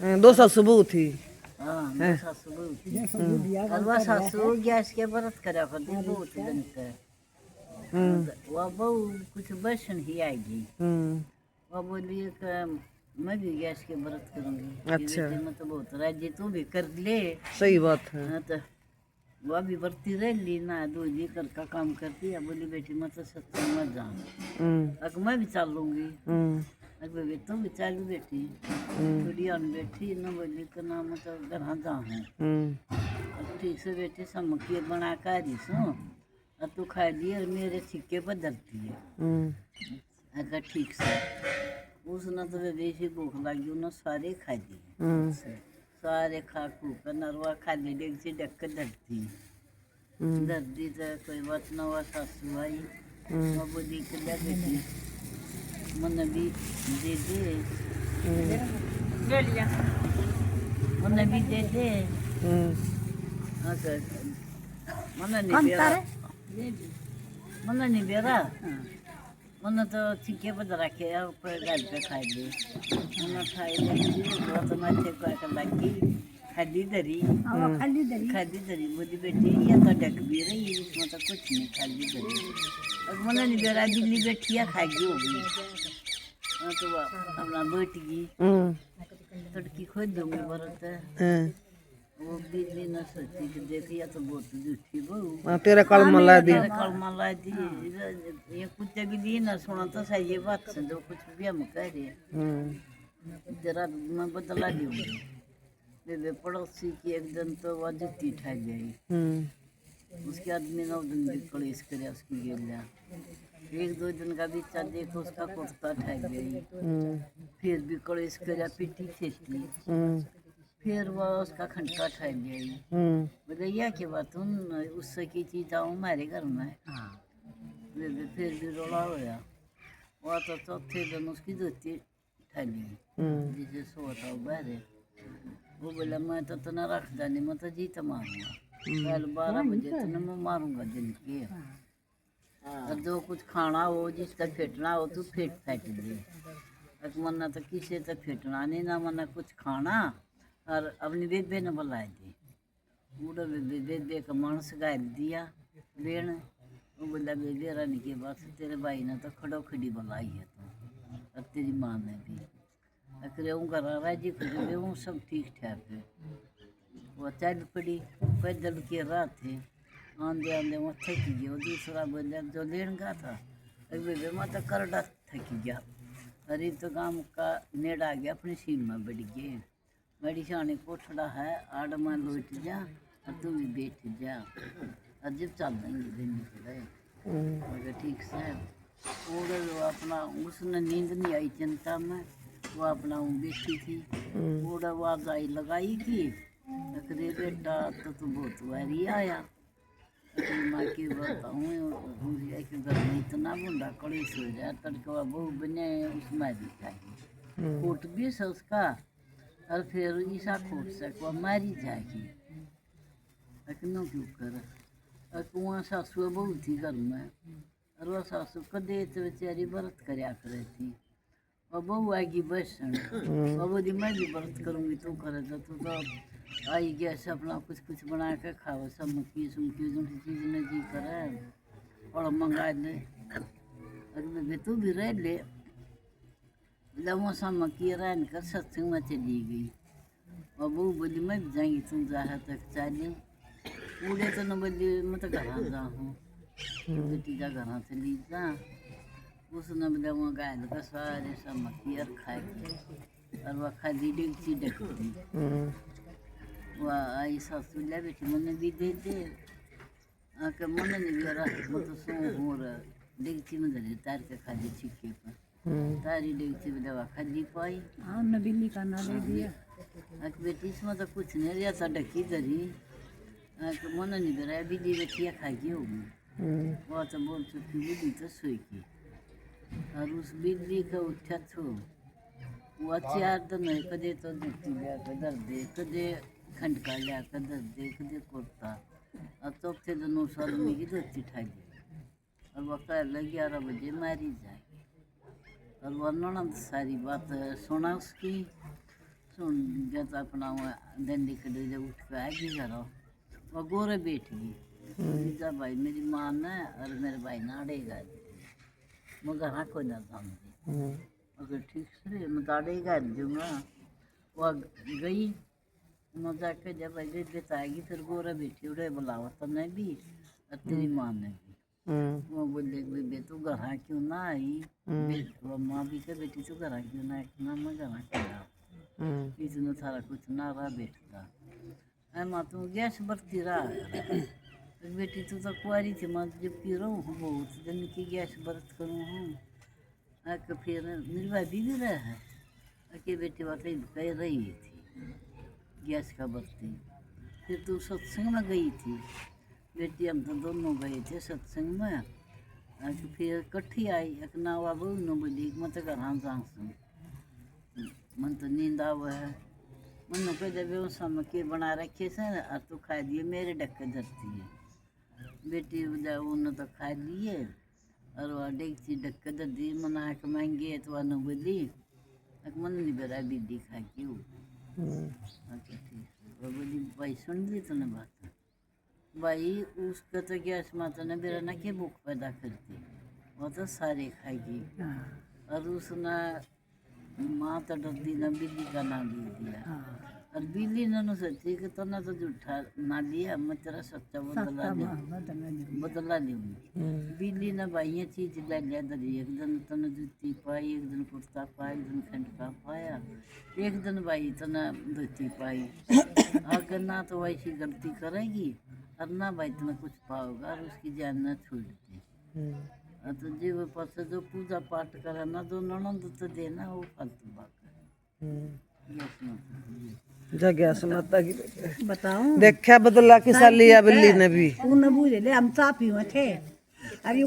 दो सासू बहू थी। हाँ दो सासू बहू थी। और वह सासू गैस के व्रत करा करती बहुत दिन का। वह बहू कुछ बसन ही आएगी। वह बोली कि मैं भी गैस के व्रत करूँगी। अच्छा। मैं तो बहुत राजी, तू भी कर ले। सही बात है। हाँ तो वह भी बरती रह ली ना, दो जी कर का काम करती है। बोली बेटी मैं तो सत्संग में जाऊँ, अब मैं भी चलूँगी। अब बेबी तो भी चालू बेटी थोड़ी अन बैठी न बोली कि ना मैं तो घर जाऊँ। अब ठीक से बेटी समकी बना कर दी सो, और तू खा ली और मेरे सिक्के पर धरती है। अगर ठीक से उसने तो बेबी भूख लगी, उन्होंने सारे खा दिए। सारे खा खू कर नरवा खाली डेग से डक कर धरती धरती तो कोई बात न हुआ। सासू आई वो बोली कि ले बेटी मन भी दे दे, मन भी दे दे। मन नहीं बेरा, मन नहीं बेरा, मन तो छिके पर रखे ऊपर गाल पे खाई ले। मन खाई ले तो माथे को लगी खाली धरी, खाली धरी। बोली बेटी ये तो डक भी रही, इसमें तो कुछ नहीं, खाली धरी। और मन नहीं बेरा दिल्ली बैठिया खागी होगी। तो अपना बैठ गई, तड़की खोद दूंगी बरत। वो बिल्ली न सोची कि देखिए तो बहुत झूठी बहू तेरा कलम ला दी। कलमा ला दी। ये कुछ भी दी ना सुना तो सही ये बात से जो कुछ भी हम कह रहे जरा मैं बदला दूंगी। वे पड़ोसी की एक दिन तो वह जुत्ती ठा गई। उसके आदमी 9 दिन भी कलेश करे उसकी गेलिया। 1-2 दिन का बीचा देखो उसका कुर्ता ठा गई। फिर भी कलेश करे पिटी थी। फिर वह उसका खंडका ठा गई। बोले यह की बात उससे की चीज आऊँ हमारे घर में। फिर भी रोला होया। वह तो चौथे दिन उसकी जुत्ती ठा ली जिसे सोता बहरे। वो बोला मैं तो तना रख जानी, मैं तो जीत मारूंगा। कल 12 बजे तो मैं मारूंगा दिन के। और जो कुछ खाना हो जिसका फेंटना हो तो फेंट दे। मना तो किसी तो फेंटना नहीं ना, मना कुछ खाना। और अपनी बेबे ने बुलाए दी। बूढ़ा बेबे का मानस गाय दिया लेन। वो बोला बेबे रानी के बाद तेरे भाई ने तो खड़ो खड़ी बुलाई है तो, और तेरी माँ ने भी अरे घर राजी खुद वो सब ठीक ठाक है। वो चल पड़ी पैदल के राह थे, आंधे आंधे वो थक गया। दूसरा बोला जो लेन गया था बेबे मैं तो करड़ा थक गया। अरे तो गाँव का नेड़ आ गया, अपनी सीम में बढ़ गए। बड़ी शानी कोठड़ा है आड़ में लौट जा और तू भी बैठ जा, और जब चल देंगे दिन निकले। ठीक से वो अपना उसने नींद नहीं आई चिंता में, वो अपना बैठी थी। थोड़ा आवाज आई लगाई कि अरे बेटा तो तू बहुत वारी आया। माँ की बताऊँ घर में इतना बुंदा कलेश हो जाए तड़का बहू बने उसमें भी चाहिए कोट भी है उसका। और फिर ईसा खोट सको मारी जाएगी क्यों कर। और कुआं सासू बहू थी घर में, और वह सासू कदे तो बेचारी व्रत कराया करे थी। और बहू आएगी बसन और बोली मैं भी व्रत करूँगी तू करे तो आई गैस अपना कुछ कुछ बना के खाओ। सब मक्की सुमकी जो चीज़ ने जी करे और मंगा ले। अरे तू भी रह ले। लवों सा मक्की रहन कर सत्संग में चली गई। और बहू बोली मैं भी जाएंगी तुम जहाँ तक चाली। बूढ़े तो न बोली मैं तो घर जाऊँ, बेटी जा घर चली जा। उसने बोला वहाँ गाय का सारे सब मक्की और खाएगी। और वह खाली डेगची डकती। वह आई सासू ले बेटी मैंने भी दे दे आके मन नहीं भी रहा मैं तो सो हो रहा डेगची में धरे तार के खाली छिक्के पर तारी डेगची में दवा खाली पाई। हाँ न बिल्ली का ना ले दिया। बेटी इसमें तो कुछ नहीं रहा था डकी धरी मन नहीं भी रहा बिल्ली बेटिया खागी होगी। वह तो बोल चुकी बिल्ली तो सोई की। और उस बिल्ली का उठा छो वो 4 दिन है कदे तो जुटी लिया कदर दे कदे खंडका लिया कदर दे कदे कुर्ता। और चौथे दिन उस आदमी की धोती ठाई और वह कह लगी 11 बजे मारी जाए। और वह ननद सारी बात सुना उसकी। सुन गया तो अपना डंडी कड़ी जब उठ के आएगी घर वो गोरे बैठ गई जीजा भाई मेरी माँ ने और मेरे भाई ने अड़ेगा मगर हाँ कोई ना समझी अगर ठीक से मैं तो अड़ेगा दूंगा वो गई मैं जाके जब अजय बताएगी फिर गोरा बैठी उड़े बुलावा तो मैं भी और तेरी माँ ने भी वो बोले बेबे तू घर क्यों ना आई वो माँ भी कह बेटी तू घर क्यों ना आई ना मैं घर क्यों इसमें सारा कुछ ना रहा बैठता अरे माँ तू गैस बरती रहा बेटी तू तो कुआरी थी मैं जब पी रहा हूँ बहुत दिन की गैस बरत करूँ हूँ फिर मेरी भाभी भी रहा है कि बेटी बात कह रही थी गैस का बरती फिर तू सत्संग में गई थी बेटी हम तो दोनों गए थे सत्संग में फिर इकट्ठी आई एक नावा बहू न बोली मैं तो घर जाऊँ मन तो नींद आवा है मन को जब वो सम के बना रखे से और तू खा दिए मेरे डक्के धरती है बेटी उन्होंने तो खा लिए और वह डेगची डक्के धर दी मना के मांगे तो वह न बोली मन नहीं बेरा बीडी खा के अच्छा ठीक है वो बोली भाई सुन ली तूने बात भाई उसका तो गैस माता ने मेरा ना के भूख पैदा करती वो तो सारे खाएगी और उसने माँ तो डरती ना बिल्ली का नाम ले दिया और बिल्ली ने सोची कि तो ना तो झूठा ना लिया मैं तेरा सच्चा बदला लूँगी बिल्ली ने भाई ये चीज़ ले लिया दरी एक दिन तने जूती पाई एक दिन कुर्ता पाई एक दिन खंडका पाया एक दिन भाई तना धोती पाई अगर ना तो वैसी गलती करेगी और ना भाई तना कुछ पाओगा और उसकी जान न छूटती तो जीव पास जो पूजा पाठ करे ना जो ननंद तो देना वो फालतू बात जा गैस माता की बताऊं देखा बदला किसा लिया बिल्ली ने भी तू न बूझे ले हम चा पीवे थे अब ये